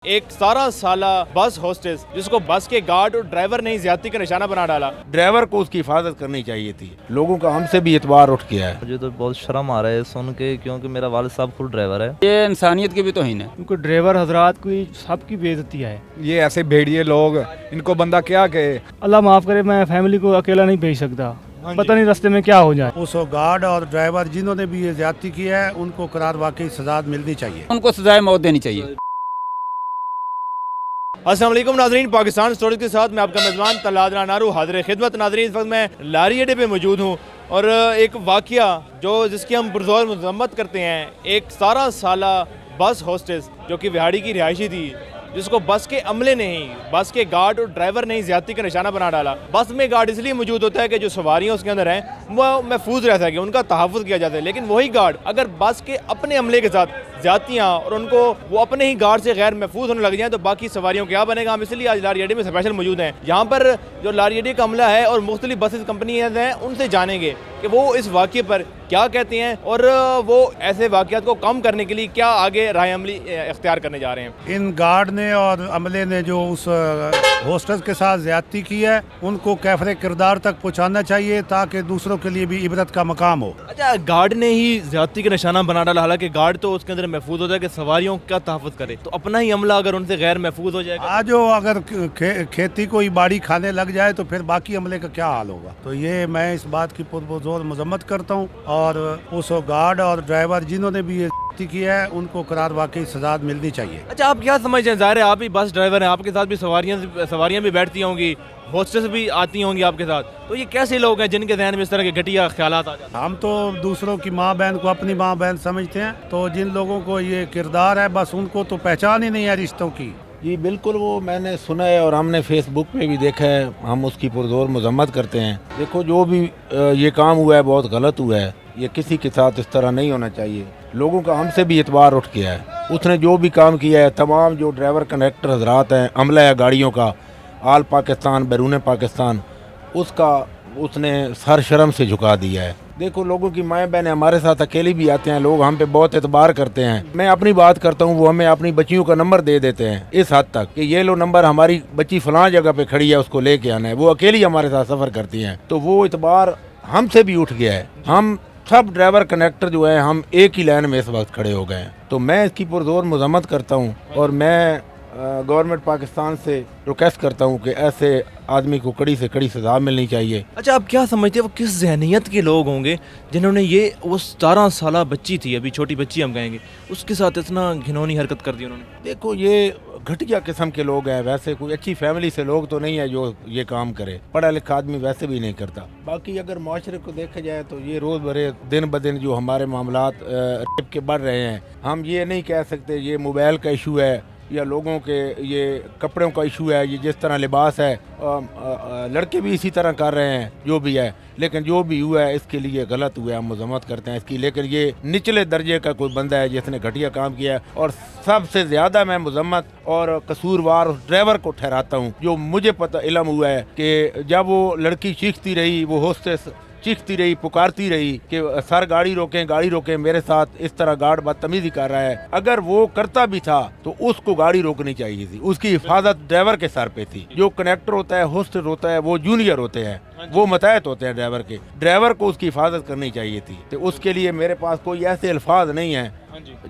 ایک 17 سالہ بس ہوسٹس جس کو بس کے گارڈ اور ڈرائیور نے زیادتی کا نشانہ بنا ڈالا۔ ڈرائیور کو اس کی حفاظت کرنی چاہیے تھی۔ لوگوں کا ہم سے بھی اعتبار اٹھ گیا ہے۔ مجھے تو بہت شرم آ رہا ہے سن کے، کیونکہ میرا والد صاحب فل ڈرائیور ہے۔ یہ انسانیت کی بھی توہین ہے، کیونکہ ڈرائیور حضرات کی سب کی بے عزتی ہے۔ یہ ایسے بھیڑیے لوگ، ان کو بندہ کیا کہے۔ اللہ معاف کرے، میں فیملی کو اکیلا نہیں بھیج سکتا، پتہ نہیں راستے میں کیا ہو جائے۔ اس گارڈ اور ڈرائیور جنہوں نے بھی یہ زیادتی کی ہے ان کو قرار واقعی سزا ملنی چاہیے۔ ان کو سزائے موت دینی چاہیے۔ السلام علیکم ناظرین، پاکستان سٹوریز کے ساتھ میں آپ کا میزبان طلعت نارو حاضر خدمت۔ ناظرین، اس وقت میں لاری اڈے پہ موجود ہوں اور ایک واقعہ جس کی ہم پرزور مذمت کرتے ہیں، ایک 17 سالہ بس ہوسٹس جو کہ وہاڑی کی رہائشی تھی، جس کو بس کے عملے نے ہی، بس کے گارڈ اور ڈرائیور نے ہی زیادتی کا نشانہ بنا ڈالا۔ بس میں گارڈ اس لیے موجود ہوتا ہے کہ جو سواریاں اس کے اندر ہیں وہ محفوظ رہ سکے، ان کا تحفظ کیا جاتا ہے، لیکن وہی گارڈ اگر بس کے اپنے عملے کے ساتھ زیادتیاں اور ان کو وہ اپنے ہی گارڈ سے غیر محفوظ ہونے لگ جائیں تو باقی سواریوں کیا بنے گا۔ ہم اس لیے آج لاری اڈے میں اسپیشل موجود ہیں، یہاں پر جو لاری اڈے کا عملہ ہے اور مختلف بسز کمپنیاں ہیں ان سے جانیں گے کہ وہ اس واقعے پر کیا کہتے ہیں اور وہ ایسے واقعات کو کم کرنے کے لیے کیا آگے راہ عملی اختیار کرنے جا رہے ہیں۔ ان گارڈ نے اور عملے نے جو اس ہوسٹس کے ساتھ زیادتی کی ہے ان کو کیفر کردار تک پہنچانا چاہیے تاکہ دوسروں کے لیے بھی عبرت کا مقام ہو۔ اچھا، گارڈ نے ہی زیادتی کا نشانہ بنا ڈالا، حالانکہ گارڈ تو اس کے اندر محفوظ ہوتا ہے کہ سواریوں کا تحفظ کرے، تو اپنا ہی عملہ اگر ان سے غیر محفوظ ہو جائے گا، آج اگر کھیتی کوئی باڑی کھانے لگ جائے تو پھر باقی عملے کا کیا حال ہوگا۔ تو یہ میں اس بات کی پرزور مذمت کرتا ہوں اور اس گارڈ اور ڈرائیور جنہوں نے بھی یہ زیادتی کی ہے ان کو قرار واقعی سزا ملنی چاہیے۔ اچھا آپ کیا سمجھتے ہیں؟ ظاہر ہے آپ ہی بس ڈرائیور ہیں، آپ کے ساتھ بھی سواریاں بھی بیٹھتی ہوں گی، ہوسٹس بھی آتی ہوں گی آپ کے ساتھ، تو یہ کیسے لوگ ہیں جن کے ذہن میں اس طرح کے گھٹیا خیالات آ جاتے ہیں؟ ہم تو دوسروں کی ماں بہن کو اپنی ماں بہن سمجھتے ہیں، تو جن لوگوں کو یہ کردار ہے بس ان کو تو پہچان ہی نہیں ہے رشتوں کی۔ جی بالکل، وہ میں نے سنا ہے اور ہم نے فیس بک پہ بھی دیکھا ہے، ہم اس کی پرزور مذمت کرتے ہیں۔ دیکھو، جو بھی یہ کام ہوا ہے بہت غلط ہوا ہے، یہ کسی کے ساتھ اس طرح نہیں ہونا چاہیے۔ لوگوں کا ہم سے بھی اعتبار اٹھ گیا ہے۔ اس نے جو بھی کام کیا ہے، تمام جو ڈرائیور کنڈکٹر حضرات ہیں، عملہ ہے گاڑیوں کا، آل پاکستان بیرون پاکستان، اس نے سر شرم سے جھکا دیا ہے۔ دیکھو، لوگوں کی مائیں بہنیں ہمارے ساتھ اکیلی بھی آتے ہیں، لوگ ہم پہ بہت اعتبار کرتے ہیں۔ میں اپنی بات کرتا ہوں، وہ ہمیں اپنی بچیوں کا نمبر دے دیتے ہیں اس حد تک کہ یہ لو نمبر، ہماری بچی فلاں جگہ پہ کھڑی ہے، اس کو لے کے آنا ہے۔ وہ اکیلی ہمارے ساتھ سفر کرتی ہیں، تو وہ اعتبار ہم سے بھی اٹھ گیا ہے۔ ہم سب ڈرائیور کنڈکٹر جو ہیں، ہم ایک ہی لائن میں اس وقت کھڑے ہو گئے ہیں۔ تو میں اس کی پرزور مذمت کرتا ہوں اور میں گورنمنٹ پاکستان سے ریکویسٹ کرتا ہوں کہ ایسے آدمی کو کڑی سے کڑی سزا ملنی چاہیے۔ اچھا، آپ کیا سمجھتے ہیں وہ کس ذہنیت کے لوگ ہوں گے جنہوں نے وہ 17 سالہ بچی تھی، ابھی چھوٹی بچی ہم کہیں گے، اس کے ساتھ اتنا گھنونی حرکت کر دی انہوں نے؟ دیکھو، یہ گھٹیا قسم کے لوگ ہیں، ویسے کوئی اچھی فیملی سے لوگ تو نہیں ہے جو یہ کام کرے۔ پڑھا لکھا آدمی ویسے بھی نہیں کرتا۔ باقی اگر معاشرے کو دیکھا جائے تو یہ روز برے دن بدن جو ہمارے معاملات ریپ کے بڑھ رہے ہیں، ہم یہ نہیں کہہ سکتے یہ موبائل کا ایشو ہے یا لوگوں کے یہ کپڑوں کا ایشو ہے، یہ جس طرح لباس ہے، لڑکے بھی اسی طرح کر رہے ہیں جو بھی ہے، لیکن جو بھی ہوا ہے اس کے لیے غلط ہوا ہے، ہم مذمت کرتے ہیں اس کی۔ لیکن یہ نچلے درجے کا کوئی بندہ ہے جس نے گھٹیا کام کیا ہے، اور سب سے زیادہ میں مذمت اور قصوروار اس ڈرائیور کو ٹھہراتا ہوں جو مجھے پتہ علم ہوا ہے کہ جب وہ لڑکی چیختی رہی، وہ ہوسٹس چیختی رہی، پکارتی رہی کہ سر گاڑی روکیں، میرے ساتھ اس طرح گارڈ بدتمیزی کر رہا ہے۔ اگر وہ کرتا بھی تھا تو اس کو گاڑی روکنی چاہیے تھی، اس کی حفاظت ڈرائیور کے سر پہ تھی۔ جو کنیکٹر ہوتا ہے، ہوسٹس ہوتا ہے، وہ جونیئر ہوتے ہیں، وہ متحد ہوتے ہیں ڈرائیور کو اس کی حفاظت کرنی چاہیے تھی۔ تو اس کے لیے میرے پاس کوئی ایسے الفاظ نہیں ہیں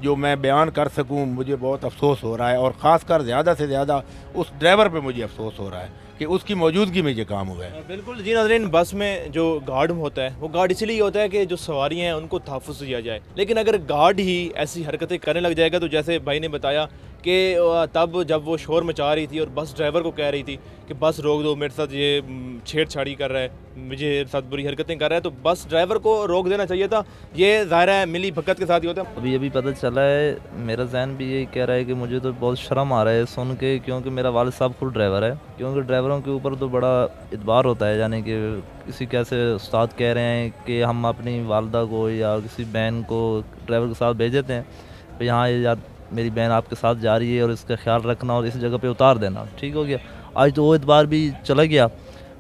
جو میں بیان کر سکوں۔ مجھے بہت افسوس ہو رہا ہے اور خاص کر زیادہ سے زیادہ اس ڈرائیور پہ مجھے افسوس ہو رہا ہے کہ اس کی موجودگی میں یہ کام ہوا ہے۔ بالکل جی ناظرین، بس میں جو گارڈ ہوتا ہے وہ گارڈ اس لیے ہوتا ہے کہ جو سواریاں ہیں ان کو تحفظ دیا جائے، لیکن اگر گارڈ ہی ایسی حرکتیں کرنے لگ جائے گا تو جیسے بھائی نے بتایا کہ تب جب وہ شور مچا رہی تھی اور بس ڈرائیور کو کہہ رہی تھی کہ بس روک دو، میرے ساتھ یہ چھیڑ چھاڑی کر رہا ہے، مجھے ساتھ بری حرکتیں کر رہا ہے، تو بس ڈرائیور کو روک دینا چاہیے تھا۔ یہ ظاہر ہے ملی بھگت کے ساتھ ہی ہوتا ہے۔ ابھی پتہ چلا ہے، میرا ذہن بھی یہی کہہ رہا ہے کہ مجھے تو بہت شرم آ رہا ہے سن کے، کیونکہ میرا والد صاحب فل ڈرائیور ہے، کیونکہ ڈرائیوروں کے اوپر تو بڑا اعتبار ہوتا ہے، یعنی کہ کسی کیسے استاد کہہ رہے ہیں کہ ہم اپنی والدہ کو یا کسی بہن کو ڈرائیور کے ساتھ بھیج دیتے ہیں، تو یہاں میری بہن آپ کے ساتھ جا رہی ہے اور اس کا خیال رکھنا اور اس جگہ پہ اتار دینا، ٹھیک ہو گیا۔ آج تو وہ اعتبار بھی چلا گیا،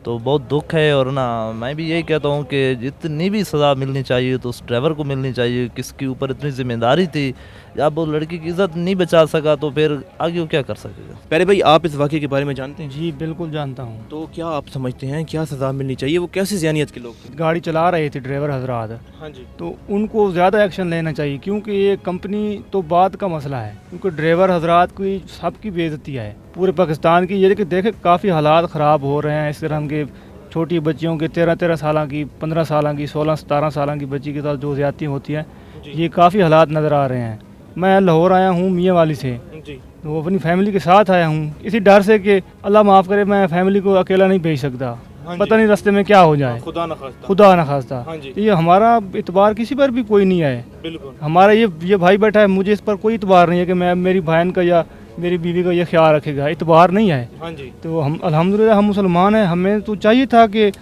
तो बहुत दुख है। और ना मैं भी यही कहता हूँ कि जितनी भी सज़ा मिलनी चाहिए तो उस ड्राइवर को मिलनी चाहिए, किसके ऊपर इतनी जिम्मेदारी थी, जब वो लड़की की इज़्ज़त नहीं बचा सका तो फिर आगे वो क्या कर सकेगा। पहले भाई आप इस वाक़े के बारे में जानते हैं? जी बिल्कुल जानता हूँ। तो क्या आप समझते हैं क्या सज़ा मिलनी चाहिए? वो कैसी ज़हनियत के लोग थे? गाड़ी चला रहे थे ड्राइवर हजरात, हाँ जी। तो उनको ज़्यादा एक्शन लेना चाहिए, क्योंकि ये कंपनी तो बाद का मसला है, क्योंकि ड्राइवर हजरात की सबकी बेइज्जती है पूरे पाकिस्तान की। ये कि देखे काफ़ी हालात ख़राब हो रहे हैं इस तरह के छोटी बच्चियों के 13-13 साल की, 15 साल की, 16-17 साल की बच्ची के साथ जो ज़्यादती होती है, ये काफ़ी हालात नज़र आ रहे हैं। मैं लाहौर आया हूँ मियाँ वाली से, जी। तो अपनी फैमिली के साथ आया हूँ इसी डर से कि अल्लाह माफ़ करे मैं फैमिली को अकेला नहीं भेज सकता, हाँ पता जी। नहीं रास्ते में क्या हो जाए, खुदा न खास्ता। खुदा न खास्ता। हाँ जी। ये हमारा इतबार किसी पर भी कोई नहीं है। बिल्कुल। हमारा ये भाई बैठा है, मुझे इस पर कोई इतबार नहीं है कि मैं मेरी बहन का या मेरी बीवी का ये ख्याल रखेगा, इतबार नहीं है। हाँ जी। तो हम अल्हम्दुलिल्लाह हम मुसलमान हैं, हमें तो चाहिए था कि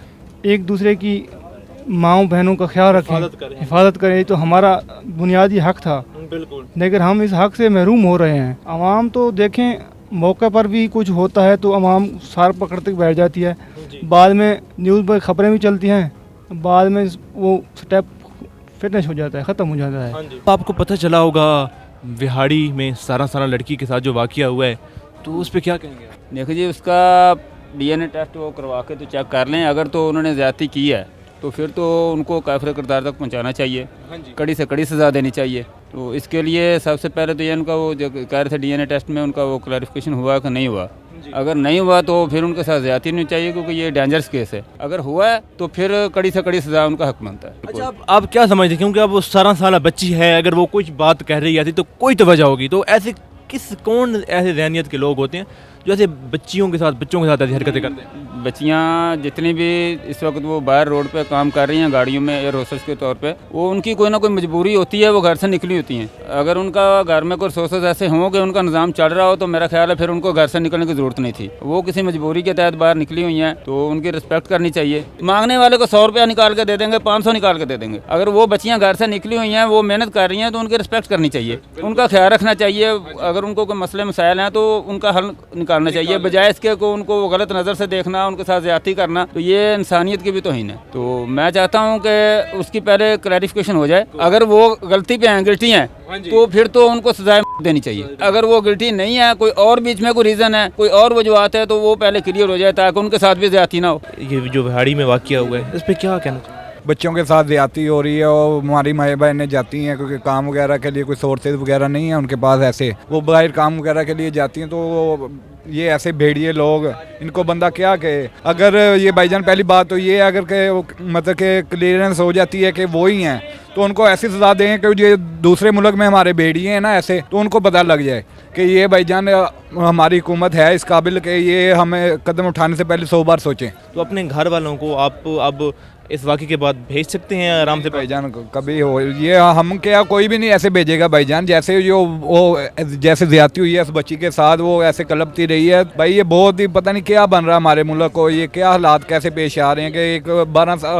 एक दूसरे की माँओं बहनों का ख्याल रखें, हिफाजत करें, तो हमारा बुनियादी हक था। बिल्कुल। लेकिन हम इस हक से महरूम हो रहे हैं। आवाम तो देखें मौके पर भी कुछ होता है तो आवाम सार पकड़ते बैठ जाती है, बाद में न्यूज़ पर ख़बरें भी चलती हैं, बाद में वो स्टेप फिटनेस हो जाता है, ख़त्म हो जाता है। आपको पता चला होगा विहाड़ी में 17 साल लड़की के साथ जो वाक़या हुआ है, तो उस पर क्या कहेंगे आप? देखो जी, उसका DNA टेस्ट वो करवा के तो चेक कर लें। अगर तो उन्होंने ज़्यादती की है तो फिर तो उनको काफिर किरदार तक पहुंचाना चाहिए, कड़ी से कड़ी सज़ा देनी चाहिए। तो इसके लिए सबसे पहले तो ये उनका वो जो कह रहे थे DNA टेस्ट में उनका वो क्लैरिफिकेशन हुआ कि नहीं हुआ। अगर नहीं हुआ तो फिर उनके साथ ज़्यादती नहीं चाहिए, क्योंकि ये डेंजरस केस है। अगर हुआ है तो फिर कड़ी से कड़ी सज़ा उनका हक बनता है। अच्छा, आप क्या समझते हैं, क्योंकि अब वो 17 साल बच्ची है, अगर वो कुछ बात कह रही है तो कोई तो वजह होगी, तो ऐसे कौन ऐसे ज़हनियत के लोग होते हैं जो ऐसे बच्चों के साथ ऐसी हरकतें करते हैं? बच्चियाँ जितनी भी इस वक्त वो बाहर रोड पे काम कर रही हैं गाड़ियों में एयर होस्टेस के तौर पे, वो उनकी कोई ना कोई मजबूरी होती है, वो घर से निकली होती हैं। अगर उनका घर में कोई सोर्सेज ऐसे हों कि उनका निज़ाम चल रहा हो तो मेरा ख्याल है फिर उनको घर से निकलने की ज़रूरत नहीं थी। वो किसी मजबूरी के तहत बाहर निकली हुई हैं तो उनकी रिस्पेक्ट करनी चाहिए। मांगने वाले को 100 रुपया निकाल के दे देंगे, 500 निकाल के दे देंगे। अगर वो बच्चियाँ घर से निकली हुई हैं, वो मेहनत कर रही हैं, तो उनकी रिस्पेक्ट करनी चाहिए, उनका ख्याल रखना चाहिए। अगर उनको कोई मसले मसाइल हैं तो उनका हल निकालना चाहिए, बजाय इसके को उनको गलत नज़र से देखना, उनके साथ ज़्यादती करना, तो ये इंसानियत की भी तौहीन है। तो मैं चाहता हूँ कि उसकी पहले क्लैरिफिकेशन हो जाए। अगर वो गलती पे हैं, गिल्टी हैं, तो फिर तो उनको सजाएं देनी चाहिए। अगर वो गिल्टी नहीं है, कोई और बीच में कोई रीज़न है, कोई और वजूहत है, तो वो पहले क्लियर हो जाए ताकि उनके साथ भी ज़्यादती ना हो। ये जो विहाड़ी में वाक़या हुआ है, इस पर क्या कहना चाहिए? बच्चों के साथ ज़्यादती हो रही है और हमारी माएँ बहनें जाती हैं क्योंकि काम वगैरह के लिए कोई सोर्सेज वगैरह नहीं है उनके पास, ऐसे वो बाहर काम वगैरह के लिए जाती हैं। तो ये ऐसे भेड़िए लोग, इनको बंदा क्या कहे। अगर ये भाईजान पहली बात तो ये है, अगर के मतलब कि क्लियरेंस हो जाती है कि वो ही हैं तो उनको ऐसी सज़ा दें कि ये दूसरे मुल्क में हमारे भेड़िए हैं ना ऐसे, तो उनको पता लग जाए कि ये भाईजान हमारी हुकूमत है इस काबिल कि ये हमें कदम उठाने से पहले 100 बार सोचें। तो अपने घर वालों को आप अब इस वाक़े के बाद भेज सकते हैं आराम से? भाईजान कभी हो ये हम क्या कोई भी नहीं ऐसे भेजेगा भाईजान। जैसे जो वो जैसे ज़्यादती हुई है उस बच्ची के साथ, वो ऐसे कलपती रही है भाई, ये बहुत ही पता नहीं क्या बन रहा है हमारे मुल्क को, ये क्या हालात कैसे पेश आ रहे हैं कि एक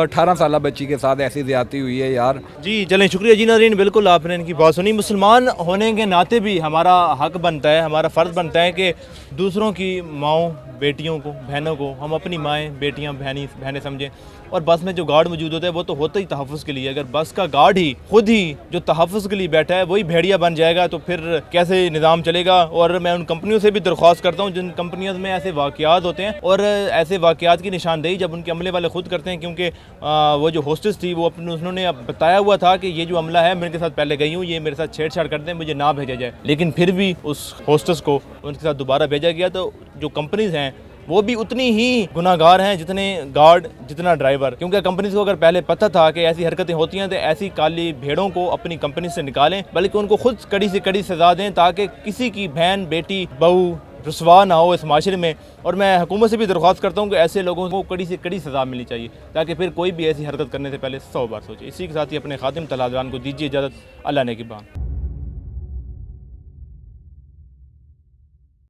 18 साल बच्ची के साथ ऐसी ज़्यादती हुई है यार। जी चलें, शुक्रिया जी नाज़रीन, बिल्कुल आपने इनकी बात सुनी। मुसलमान होने के नाते भी हमारा हक बनता है, हमारा फ़र्ज़ बनता है कि दूसरों की माओं बेटियों को, बहनों को हम अपनी माएँ बेटियाँ बहनें समझें। और बस में जो गार्ड मौजूद होता है वो तो होता ही तहफ़्फ़ुज़ के लिए। अगर बस का गार्ड ही खुद ही जो तहफ़्फ़ुज़ के लिए बैठा है वही भेड़िया बन जाएगा तो फिर कैसे निज़ाम चलेगा। और मैं उन कंपनियों से भी दरख्वास्त करता हूँ जिन कंपनियों में ऐसे वाक़यात होते हैं और ऐसे वाक़यात की निशानदेही जब उनके अमले वाले खुद करते हैं, क्योंकि वो जो होस्टेस थी वो उन्होंने बताया हुआ था कि ये जो अमला है मेरे साथ पहले गई हूँ, ये मेरे साथ छेड़छाड़ करते हैं, मुझे ना भेजा जाए, लेकिन फिर भी उस होस्टेस को उनके साथ दोबारा भेजा गया। तो जो कंपनीज़ हैं वो भी उतनी ही गुनाहगार हैं जितने गार्ड, जितना ड्राइवर, क्योंकि कंपनीज को अगर पहले पता था कि ऐसी हरकतें होती हैं तो ऐसी काली भेड़ों को अपनी कंपनी से निकालें, बल्कि उनको खुद कड़ी से कड़ी सज़ा दें ताकि किसी की बहन, बेटी, बहू रुसवा ना हो इस माशरे में। और मैं हुकूमत से भी दरख्वास्त करता हूँ कि ऐसे लोगों को कड़ी से कड़ी सज़ा मिलनी चाहिए ताकि फिर कोई भी ऐसी हरकत करने से पहले 100 बार सोचे। इसी के साथ ही अपने खातिम तलादरान को दीजिए इजाज़त। अल्लाह ने की बात।